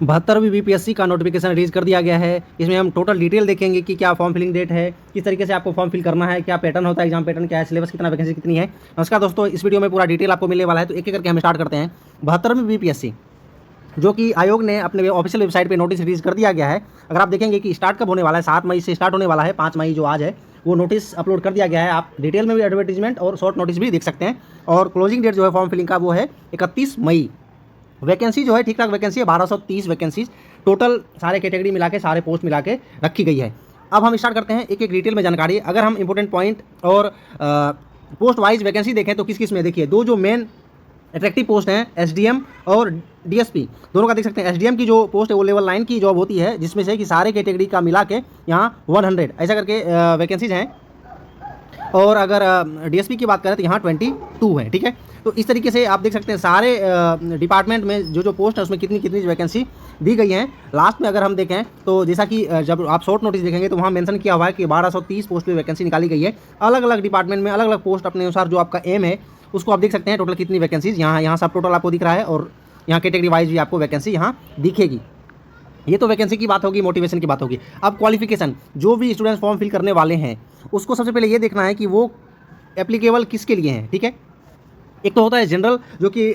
72वीं BPSC का notification release कर दिया गया है। इसमें हम टोटल डिटेल देखेंगे कि क्या फॉर्म फिलिंग डेट है, किस तरीके से आपको फॉर्म फिल करना है, क्या पैटर्न होता है, एग्जाम पैटर्न क्या है, सिलेबस कितना, वैकेंसी कितनी है। नमस्कार दोस्तों, इस वीडियो में पूरा डिटेल आपको मिलने वाला है, तो एक एक करके हम स्टार्ट करते हैं। 72वीं बीपीएससी जो कि आयोग ने अपने ऑफिशियल वेबसाइट पे नोटिस रिलीज कर दिया गया है। अगर आप देखेंगे कि स्टार्ट कब होने वाला है, 7 मई से स्टार्ट होने वाला है, 5 मई जो आज है वो नोटिस अपलोड कर दिया गया है। आप डिटेल में भी एडवर्टीजमेंट और शॉर्ट नोटिस भी देख सकते हैं। और क्लोजिंग डेट जो है फॉर्म फिलिंग का वो है 31 मई। वैकेंसी जो है ठीक ठाक वैकेंसी है, 1230 वैकेंसीज टोटल सारे कैटेगरी मिला के, सारे पोस्ट मिला के रखी गई है। अब हम स्टार्ट करते हैं एक एक डिटेल में जानकारी। अगर हम इंपॉर्टेंट पॉइंट और पोस्ट वाइज वैकेंसी देखें तो किस किस में देखिए, दो जो मेन अट्रैक्टिव पोस्ट हैं एसडीएम और डीएसपी, दोनों का देख सकते हैं। एसडीएम की जो पोस्ट है वो लेवल 9 की जॉब होती है, जिसमें से कि सारे कैटेगरी का मिला के यहाँ 100 ऐसा करके वैकेंसीज हैं। और अगर डीएसपी की बात करें तो यहाँ 22 है, ठीक है। तो इस तरीके से आप देख सकते हैं सारे डिपार्टमेंट में जो जो पोस्ट है उसमें कितनी कितनी वैकेंसी दी गई हैं। लास्ट में अगर हम देखें तो जैसा कि जब आप शॉर्ट नोटिस देखेंगे तो वहाँ मेंशन किया हुआ है कि 1230 पोस्ट की वैकेंसी निकाली गई है। अलग अलग डिपार्टमेंट में अलग अलग पोस्ट अपने अनुसार जो आपका एम है उसको आप देख सकते हैं टोटल कितनी वैकेंसीज यहाँ सब टोटल आपको दिख रहा है। और यहाँ कैटेगरी वाइज भी आपको वैकेंसी यहाँ दिखेगी। ये तो वैकेंसी की बात होगी, मोटिवेशन की बात होगी। अब क्वालिफिकेशन, जो भी स्टूडेंट्स फॉर्म फिल करने वाले हैं उसको सबसे पहले ये देखना है कि वो एप्लीकेबल किसके लिए हैं, ठीक है। एक तो होता है जनरल, जो कि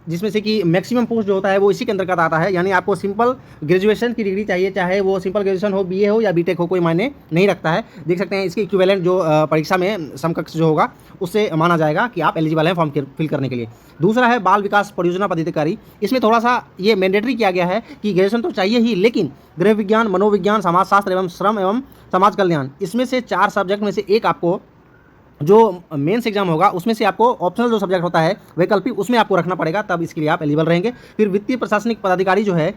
जिसमें से कि मैक्सिमम पोस्ट जो होता है वो इसी के अंतर्गत आता है। यानी आपको सिंपल ग्रेजुएशन की डिग्री चाहिए, चाहे वो सिंपल ग्रेजुएशन हो, बीए हो या बीटेक हो, कोई मायने नहीं रखता है। देख सकते हैं इसके इक्विवेलेंट जो परीक्षा में समकक्ष जो होगा उससे माना जाएगा कि आप एलिजिबल हैं फॉर्म फिल करने के लिए। दूसरा है बाल विकास परियोजना पदाधिकारी। इसमें थोड़ा सा ये मैंडेटरी किया गया है कि ग्रेजुएशन तो चाहिए ही, लेकिन गृह विज्ञान, मनोविज्ञान, समाजशास्त्र एवं श्रम एवं समाज कल्याण, इसमें से 4 सब्जेक्ट में से एक आपको जो मेंस एग्जाम होगा उसमें से आपको ऑप्शनल जो सब्जेक्ट होता है वैकल्पिक, उसमें आपको रखना पड़ेगा, तब इसके लिए आप एलिजिबल रहेंगे। फिर वित्तीय प्रशासनिक पदाधिकारी जो है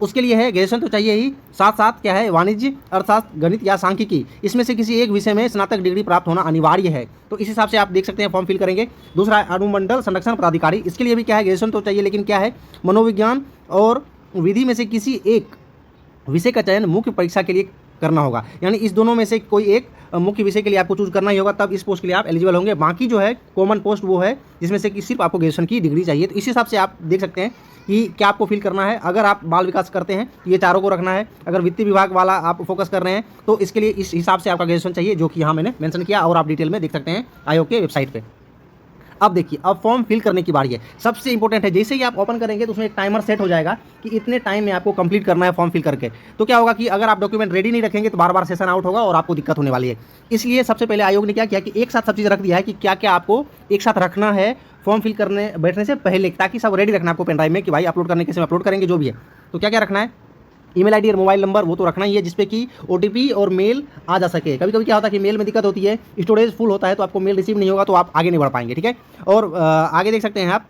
उसके लिए है ग्रेजुएशन तो चाहिए ही, साथ साथ क्या है वाणिज्य, अर्थशास्त्र, गणित या सांख्यिकी, इसमें से किसी एक विषय में स्नातक डिग्री प्राप्त होना अनिवार्य है। तो इस हिसाब से आप देख सकते हैं फॉर्म फिल करेंगे। दूसरा है अनुमंडल संरक्षण पदाधिकारी। इसके लिए भी क्या है ग्रेजुएशन तो चाहिए, लेकिन क्या है मनोविज्ञान और विधि में से किसी एक विषय का चयन मुख्य परीक्षा के लिए करना होगा। यानी इस दोनों में से कोई एक मुख्य विषय के लिए आपको चूज करना ही होगा, तब इस पोस्ट के लिए आप एलिजिबल होंगे। बाकी जो है कॉमन पोस्ट वो है जिसमें से कि सिर्फ आपको ग्रेजुएशन की डिग्री चाहिए। तो इस हिसाब से आप देख सकते हैं कि क्या आपको फिल करना है। अगर आप बाल विकास करते हैं तो ये चारों को रखना है। अगर वित्तीय विभाग वाला आप फोकस कर रहे हैं तो इसके लिए इस हिसाब से आपका ग्रेजुएशन चाहिए, जो कि यहाँ मैंने मेंशन किया और आप डिटेल में देख सकते हैं आयोग के वेबसाइट पे। अब देखिए, अब फॉर्म फिल करने की बारी है। सबसे इंपॉर्टेंट है, जैसे ही आप ओपन करेंगे तो उसमें एक टाइमर सेट हो जाएगा कि इतने टाइम में आपको कंप्लीट करना है फॉर्म फिल करके। तो क्या होगा कि अगर आप डॉक्यूमेंट रेडी नहीं रखेंगे तो बार बार सेशन आउट होगा और आपको दिक्कत होने वाली है। इसलिए सबसे पहले आयोग ने क्या किया कि एक साथ सब चीज़ रख दिया है कि क्या क्या आपको एक साथ रखना है फॉर्म फिल करने बैठने से पहले, ताकि सब रेडी रखना आपको पेन ड्राइव में कि भाई अपलोड करने के समय अपलोड करेंगे जो भी है। तो क्या क्या रखना है, ईमेल आईडी और मोबाइल नंबर वो तो रखना ही है, जिसपे कि ओटीपी और मेल आ जा सके। कभी कभी क्या होता है कि मेल में दिक्कत होती है, स्टोरेज फुल होता है तो आपको मेल रिसीव नहीं होगा, तो आप आगे नहीं बढ़ पाएंगे, ठीक है। और आगे देख सकते हैं आप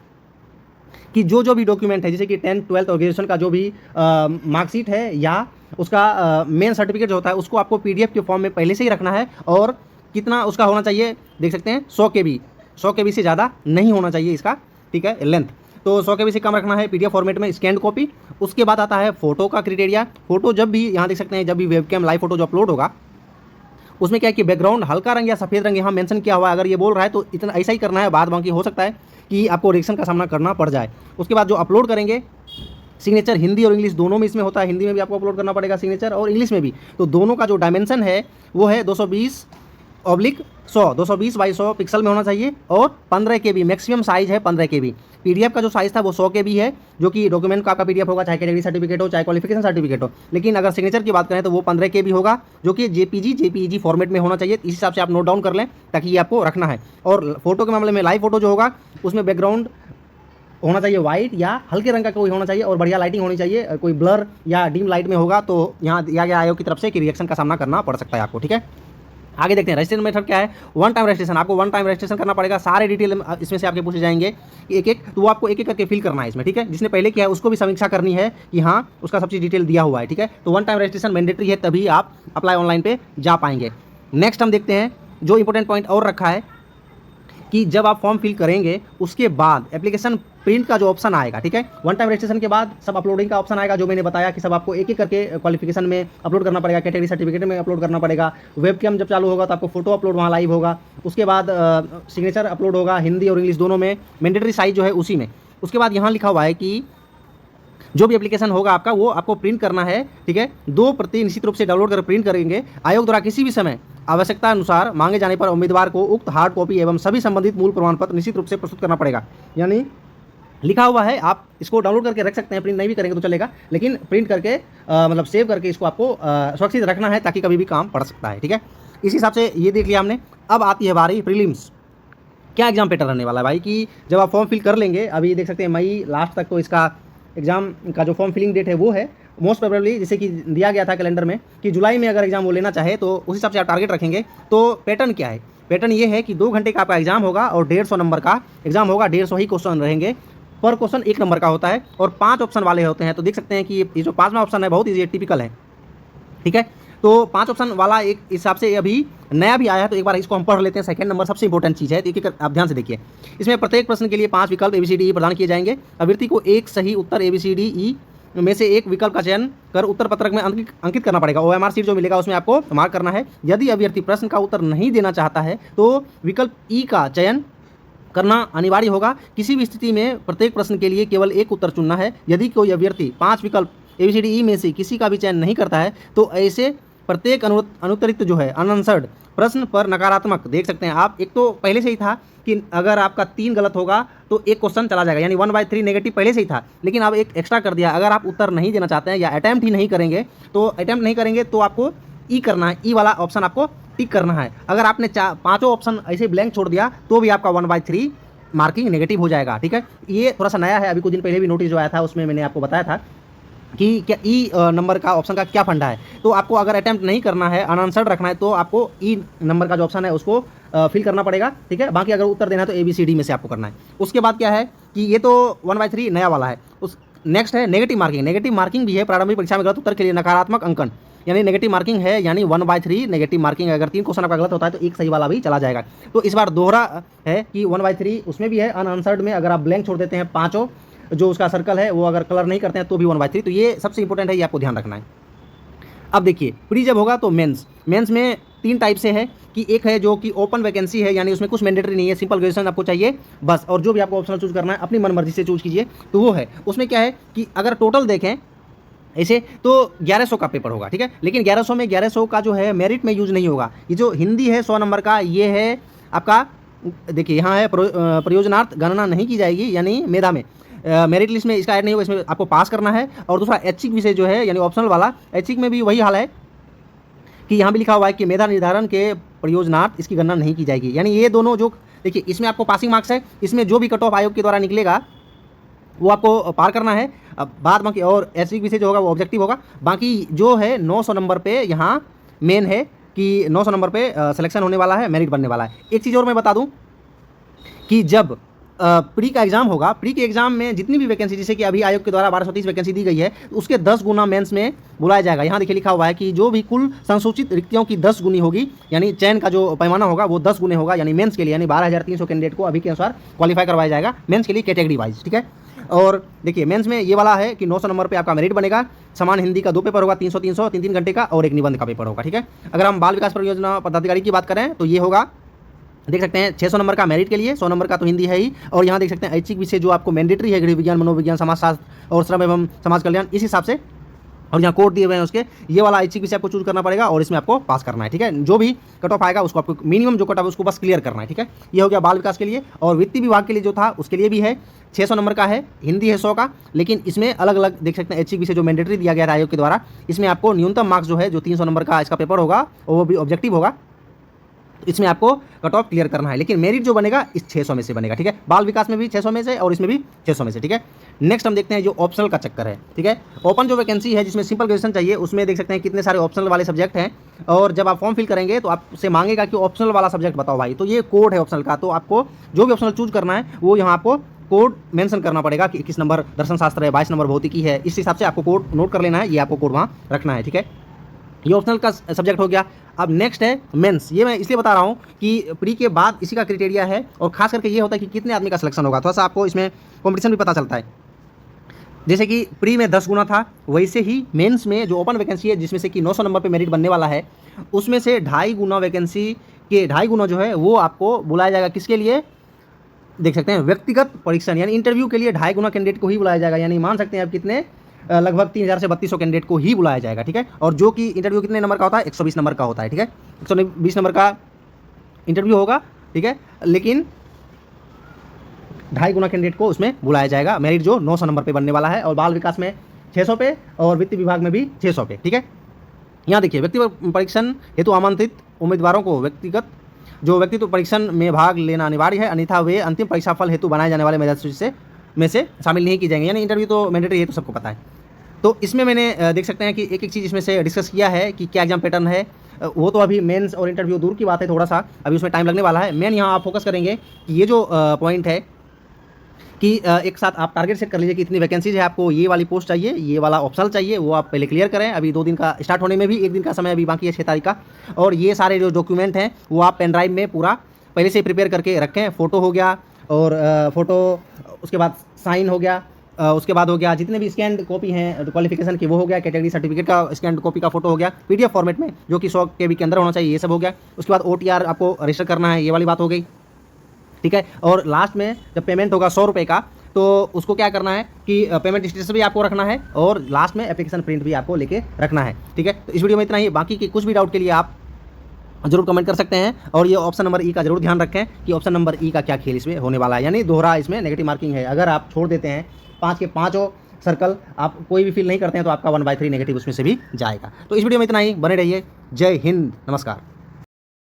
कि जो जो भी डॉक्यूमेंट है, जैसे कि 10th 12th और ग्रेजुएशन का जो भी मार्कशीट है या उसका मेन सर्टिफिकेट जो होता है उसको आपको पीडीएफ के फॉर्म में पहले से ही रखना है। और कितना उसका होना चाहिए देख सकते हैं 100 KB, 100 KB से ज़्यादा नहीं होना चाहिए इसका, ठीक है, लेंथ। तो 100 KB से कम रखना है, पीडीएफ फॉर्मेट में स्कैन कॉपी। उसके बाद आता है फोटो का क्राइटेरिया। फोटो जब भी यहाँ देख सकते हैं, जब भी वेबकैम लाइव फोटो जो अपलोड होगा उसमें क्या है कि बैकग्राउंड हल्का रंग या सफ़ेद रंग यहाँ मेंशन किया हुआ है। अगर ये बोल रहा है तो इतना ऐसा ही करना है, बाद बाकी हो सकता है कि आपको रिएक्शन का सामना करना पड़ जाए। उसके बाद जो अपलोड करेंगे सिग्नेचर हिंदी और इंग्लिश दोनों में इसमें होता है। हिंदी में भी आपको अपलोड करना पड़ेगा सिग्नेचर और इंग्लिश में भी। तो दोनों का जो डायमेंशन है वो है 220/100, 220/100 पिक्सल में होना चाहिए। और 15 KB मैक्सिमम साइज है, 15 KB। पीडीएफ का जो साइज़ था वो 100 KB है, जो कि डॉक्यूमेंट का आपका पीडीएफ होगा, चाहे कैटेगरी सर्टिफिकेट हो चाहे क्वालिफिकेशन सर्टिफिकेट हो। लेकिन अगर सिग्नेचर की बात करें तो वो 15 KB होगा, जो कि जेपीजी फॉर्मेट में होना चाहिए। इस हिसाब से आप नोट डाउन कर लें ताकि ये आपको रखना है। और फोटो के मामले में लाइव फोटो जो होगा उसमें बैकग्राउंड होना चाहिए वाइट या हल्के रंग का कोई होना चाहिए और बढ़िया लाइटिंग होनी चाहिए। कोई ब्लर या डिम लाइट में होगा तो यहाँ दिया गया आयोग की तरफ से कि रिएक्शन का सामना करना पड़ सकता है आपको, ठीक है। आगे देखते हैं रजिस्ट्रेशन मेथड क्या है। वन टाइम रजिस्ट्रेशन, आपको वन टाइम रजिस्ट्रेशन करना पड़ेगा। सारे डिटेल इसमें से आपके पूछे जाएंगे एक एक, तो वो आपको एक एक करके फिल करना है इसमें, ठीक है। जिसने पहले किया है उसको भी समीक्षा करनी है कि हाँ उसका सब चीज़ डिटेल दिया हुआ है, ठीक है। तो वन टाइम रजिस्ट्रेशन मैंडेटरी है, तभी आप अप्लाई ऑनलाइन पे जा पाएंगे। नेक्स्ट हम देखते हैं जो इंपॉर्टेंट पॉइंट और रखा है कि जब आप फॉर्म फिल करेंगे उसके बाद एप्लीकेशन प्रिंट का जो ऑप्शन आएगा, ठीक है। वन टाइम रजिस्ट्रेशन के बाद सब अपलोडिंग का ऑप्शन आएगा, जो मैंने बताया कि सब आपको एक एक करके क्वालिफिकेशन में अपलोड करना पड़ेगा, कैटेगरी सर्टिफिकेट में अपलोड करना पड़ेगा। वेबकैम जब चालू होगा तो आपको फोटो अपलोड वहाँ लाइव होगा। उसके बाद सिग्नेचर अपलोड होगा हिंदी और इंग्लिश दोनों में, मैंडेटरी साइज जो है उसी में। उसके बाद यहाँ लिखा हुआ है कि जो भी एप्लीकेशन होगा आपका वो आपको प्रिंट करना है, ठीक है। 2 प्रति निश्चित रूप से डाउनलोड कर प्रिंट करेंगे। आयोग द्वारा किसी भी समय आवश्यकता अनुसार मांगे जाने पर उम्मीदवार को उक्त हार्ड कॉपी एवं सभी संबंधित मूल प्रमाण पत्र निश्चित रूप से प्रस्तुत करना पड़ेगा। यानी लिखा हुआ है, आप इसको डाउनलोड करके रख सकते हैं, प्रिंट नहीं भी करेंगे तो चलेगा, लेकिन प्रिंट करके मतलब सेव करके इसको आपको सुरक्षित रखना है ताकि कभी भी काम पड़ सकता है, ठीक है। इस हिसाब से ये देख लिया हमने। अब आती है बारी प्रीलिम्स। क्या एग्जाम पैटर्न रहने वाला है भाई, कि जब आप फॉर्म फिल कर लेंगे, अभी देख सकते हैं मई लास्ट तक तो इसका एग्जाम का जो फॉर्म फिलिंग डेट है वो है। मोस्ट प्रोबेबली जैसे कि दिया गया था कैलेंडर में कि जुलाई में अगर एग्जाम वो लेना चाहे तो उस हिसाब से आप टारगेट रखेंगे। तो पैटर्न क्या है, पैटर्न ये है कि 2 घंटे का आपका एग्जाम होगा और 150 नंबर का एग्जाम होगा। 150 ही क्वेश्चन रहेंगे, पर क्वेश्चन 1 नंबर का होता है और 5 ऑप्शन वाले होते हैं। तो देख सकते हैं कि ये जो 5वां ऑप्शन है बहुत ईजी टिपिकल है, ठीक है। तो 5 ऑप्शन वाला एक हिसाब से अभी नया भी आया है, तो एक बार इसको हम पढ़ लेते हैं। सेकंड नंबर सबसे इंपॉर्टेंट चीज़ है, तो एक आप ध्यान से देखिए। इसमें प्रत्येक प्रश्न के लिए 5 विकल्प ABCDE प्रदान किए जाएंगे। अभ्यर्थी को एक सही उत्तर ABCDE में से एक विकल्प का चयन कर उत्तर पत्रक में अंकित करना पड़ेगा। OMR शीट जो मिलेगा उसमें आपको मार्क करना है। यदि अभ्यर्थी प्रश्न का उत्तर नहीं देना चाहता है तो विकल्प E का चयन करना अनिवार्य होगा। किसी भी स्थिति में प्रत्येक प्रश्न के लिए केवल एक उत्तर चुनना है। यदि कोई अभ्यर्थी 5 विकल्प ABCDE में से किसी का भी चयन नहीं करता है तो ऐसे प्रत्येक अनुत्तरित जो है अनआंसर्ड प्रश्न पर नकारात्मक, देख सकते हैं आप, एक तो पहले से ही था कि अगर आपका 3 गलत होगा तो एक क्वेश्चन चला जाएगा, यानी 1/3 नेगेटिव पहले से ही था, लेकिन अब एक एक्स्ट्रा कर दिया। अगर आप उत्तर नहीं देना चाहते हैं या अटैम्प्ट ही नहीं करेंगे तो आपको ई करना है, ई वाला ऑप्शन आपको टिक करना है। अगर आपने 5 ऑप्शन ऐसे ब्लैंक छोड़ दिया तो भी आपका 1/3 मार्किंग नेगेटिव हो जाएगा, ठीक है। ये थोड़ा सा नया है, अभी कुछ दिन पहले भी नोटिस जो आया था उसमें मैंने आपको बताया था कि क्या ई नंबर का ऑप्शन का क्या फंडा है। तो आपको अगर अटैम्प्ट नहीं करना है, अनआंसर्ड रखना है, तो आपको ई नंबर का जो ऑप्शन है उसको फिल करना पड़ेगा, ठीक है। बाकी अगर उत्तर देना है तो ABCD में से आपको करना है। उसके बाद क्या है कि ये तो 1/3 नया वाला है। उस नेक्स्ट है नेगेटिव मार्किंग। नेगेटिव मार्किंग भी है, प्रारंभिक परीक्षा में गलत उत्तर के लिए नकारात्मक अंकन, यानी नेगेटिव मार्किंग है, यानी 1/3 नेगेटिव मार्किंग। अगर 3 क्वेश्चन आपका गलत होता है तो एक सही वाला भी चला जाएगा। तो इस बार दोहरा है कि 1/3 उसमें भी है। अनआंसर्ड में अगर आप ब्लैंक छोड़ देते हैं, 5 जो उसका सर्कल है वो अगर कलर नहीं करते हैं तो भी 1/3। तो ये सबसे इंपॉर्टेंट है, ये आपको ध्यान रखना है। अब देखिए प्री जब होगा तो मेंस में 3 टाइप से है कि एक है जो कि ओपन वैकेंसी है, यानी उसमें कुछ मैंडेटरी नहीं है, सिंपल ग्रेजुएशन आपको चाहिए बस, और जो भी आपको ऑप्शनल चूज करना है अपनी मनमर्जी से चूज कीजिए, तो वो है। उसमें क्या है कि अगर टोटल देखें ऐसे तो 1100 का पेपर होगा, ठीक है। लेकिन 1100 में 1100 का जो है मेरिट में यूज नहीं होगा। ये जो हिंदी है 100 नंबर का, ये है आपका, देखिए यहाँ है प्रयोजनार्थ गणना नहीं की जाएगी, यानी मेधा में मेरिट लिस्ट में इसका ऐड नहीं होगा, इसमें आपको पास करना है। और दूसरा ऐच्छिक विषय जो है यानी ऑप्शनल वाला, ऐच्छिक में भी वही हाल है कि यहाँ भी लिखा हुआ है कि मेधा निर्धारण के प्रयोजनार्थ इसकी गणना नहीं की जाएगी। यानी ये दोनों जो देखिए, इसमें आपको पासिंग मार्क्स है, इसमें जो भी कट ऑफ आयोग के द्वारा निकलेगा वो आपको पार करना है। अब बाद बाकी और ऐच्छिक विषय जो होगा वो ऑब्जेक्टिव होगा। बाकी जो है 900 नंबर पे यहाँ मेन है कि 900 नंबर पे सिलेक्शन होने वाला है, मेरिट बनने वाला है। एक चीज़ और मैं बता दूं कि जब प्री का एग्जाम होगा, प्री के एग्जाम में जितनी भी वैकेंसी, जैसे कि अभी आयोग के द्वारा 1230 वैकेंसी दी गई है, तो उसके 10 गुना मेंस में बुलाया जाएगा। यहाँ देखिए लिखा हुआ है कि जो भी कुल संसूचित रिक्तियों की 10 गुनी होगी, यानी चयन का जो पैमाना होगा वो 10 गुने होगा, यानी मेंस के लिए, यानी 12,300 कैंडिडेट को अभी के अनुसार क्वालिफाई करवाया जाएगा मेंस के लिए कैटेगरी वाइज, ठीक है। और देखिए मेंस में ये वाला है कि 900 नंबर पे आपका मेरिट बनेगा। समान हिंदी का 2 पेपर होगा, 300 3 घंटे का, और एक निबंध का पेपर होगा, ठीक है। अगर हम बाल विकास परियोजना पदाधिकारी की बात करें तो ये होगा, देख सकते हैं 600 नंबर का मेरिट के लिए, 100 नंबर का तो हिंदी है ही, और यहाँ देख सकते हैं ऐच्छिक विषय जो आपको मैंडेटरी है, गृह विज्ञान, मनोविज्ञान, समाजशास्त्र और श्रम एवं समाज कल्याण, इस हिसाब से, और यहाँ कोड दिए हुए हैं उसके, ये वाला ऐच्छिक विषय आपको चूज करना पड़ेगा और इसमें आपको पास करना है, ठीक है। जो भी कट ऑफ आएगा उसको आपको मिनिमम जो कट ऑफ उसको बस क्लियर करना है, ठीक है। ये हो गया बाल विकास के लिए। और वित्तीय विभाग के लिए जो था उसके लिए भी है, 600 नंबर का है, हिंदी है 100 का, लेकिन इसमें अलग अलग देख सकते हैं ऐच्छिक विषय जो मैंडेटरी दिया गया था आयोग के द्वारा, इसमें आपको न्यूनतम मार्क्स जो है जो 300 नंबर का इसका पेपर होगा वो भी ऑब्जेक्टिव होगा, इसमें आपको कट ऑफ क्लियर करना है। लेकिन मेरिट जो बनेगा इस 600 में से बनेगा, ठीक है। बाल विकास में भी 600 में से और इसमें भी 600 में से, ठीक है। नेक्स्ट हम देखते हैं जो ऑप्शनल का चक्कर है, ठीक है। ओपन जो वैकेंसी है जिसमें सिंपल ग्रेजुएशन चाहिए, उसमें देख सकते हैं कितने सारे ऑप्शनल वाले सब्जेक्ट हैं, और जब आप फॉर्म फिल करेंगे तो आपसे मांगेगा कि ऑप्शनल वाला सब्जेक्ट बताओ भाई। तो ये कोड है ऑप्शनल का, तो आपको जो भी ऑप्शनल चूज करना है वो यहाँ आपको कोड मेंशन करना पड़ेगा कि 21 नंबर दर्शन शास्त्र है, 22 नंबर भौतिकी है, इस हिसाब से आपको कोड नोट कर लेना है, ये आपको कोड वहाँ रखना है, ठीक है। ये ऑप्शनल का सब्जेक्ट हो गया। अब नेक्स्ट है मेंस। ये मैं इसलिए बता रहा हूँ कि प्री के बाद इसी का क्राइटेरिया है, और खास करके ये होता है कि कितने आदमी का सिलेक्शन होगा, थोड़ा सा आपको इसमें कॉम्पिटिशन भी पता चलता है। जैसे कि प्री में 10 गुना था, वैसे ही मेंस में जो ओपन वैकेंसी है जिसमें से कि 900 नंबर पे मेरिट बनने वाला है, उसमें से 2.5 गुना वैकेंसी के 2.5 गुना जो है वो आपको बुलाया जाएगा। किसके लिए, देख सकते हैं व्यक्तिगत परीक्षण, यानी इंटरव्यू के लिए 2.5 गुना कैंडिडेट को ही बुलाया जाएगा। यानी मान सकते हैं आप कितने लगभग 3000 से 3200 कैंडिडेट को ही बुलाया जाएगा, ठीक है। और जो कि इंटरव्यू कितने नंबर का होता है, 120 नंबर का होता है, ठीक है। 120 नंबर का इंटरव्यू होगा, ठीक है, लेकिन 2.5 गुना कैंडिडेट को उसमें बुलाया जाएगा। मेरिट जो 900 नंबर पे बनने वाला है, और बाल विकास में 600 पे, और वित्त विभाग में भी 600 पे, ठीक है। यहाँ देखिए, व्यक्तिगत परीक्षण हेतु आमंत्रित उम्मीदवारों को व्यक्तित्व परीक्षण में भाग लेना अनिवार्य है, अन्यथा वे अंतिम परीक्षा फल हेतु बनाए जाने वाले मेधावी सूची में से शामिल नहीं की जाएंगे। यानी इंटरव्यू तो मैंडेटरी है, तो सबको पता है। तो इसमें मैंने देख सकते हैं कि एक एक चीज़ इसमें से डिस्कस किया है कि क्या एग्जाम पैटर्न है। वो तो अभी मेंस और इंटरव्यू दूर की बात है, थोड़ा सा अभी उसमें टाइम लगने वाला है। मेन यहाँ आप फोकस करेंगे कि ये जो पॉइंट है कि एक साथ आप टारगेट सेट कर लीजिए कि इतनी वैकेंसीज है, आपको ये वाली पोस्ट चाहिए, ये वाला ऑप्शनल चाहिए, वो आप पहले क्लियर करें। अभी 2 दिन का स्टार्ट होने में भी 1 दिन का समय अभी बाकी है, 6 तारीख का। और ये सारे जो डॉक्यूमेंट हैं वो आप पेन ड्राइव में पूरा पहले से प्रिपेयर करके रखें। फ़ोटो हो गया, और फ़ोटो उसके बाद साइन हो गया, उसके बाद हो गया जितने भी स्कैंड कॉपी हैं क्वालिफिकेशन की, वो हो गया। कैटेगरी सर्टिफिकेट का स्कैंड कॉपी का फोटो हो गया, PDF फॉर्मेट में, जो कि 100 KB के अंदर होना चाहिए, ये सब हो गया। उसके बाद OTR आपको रजिस्टर करना है, ये वाली बात हो गई, ठीक है। और लास्ट में जब पेमेंट होगा 100 रुपये का, तो उसको क्या करना है कि पेमेंट स्टेटस भी आपको रखना है, और लास्ट में एप्लीकेशन प्रिंट भी आपको लेके रखना है, ठीक है। तो इस वीडियो में इतना ही। बाकी की कुछ भी डाउट के लिए आप जरूर कमेंट कर सकते हैं। और ये ऑप्शन नंबर E का जरूर ध्यान रखें कि ऑप्शन नंबर E का क्या खेल इसमें होने वाला है, यानी दोहरा इसमें नेगेटिव मार्किंग है। अगर आप छोड़ देते हैं 5 के 5 सर्कल, आप कोई भी फिल नहीं करते हैं, तो आपका 1/3 नेगेटिव उसमें से भी जाएगा। तो इस वीडियो में इतना ही। बने रहिए। जय हिंद, नमस्कार।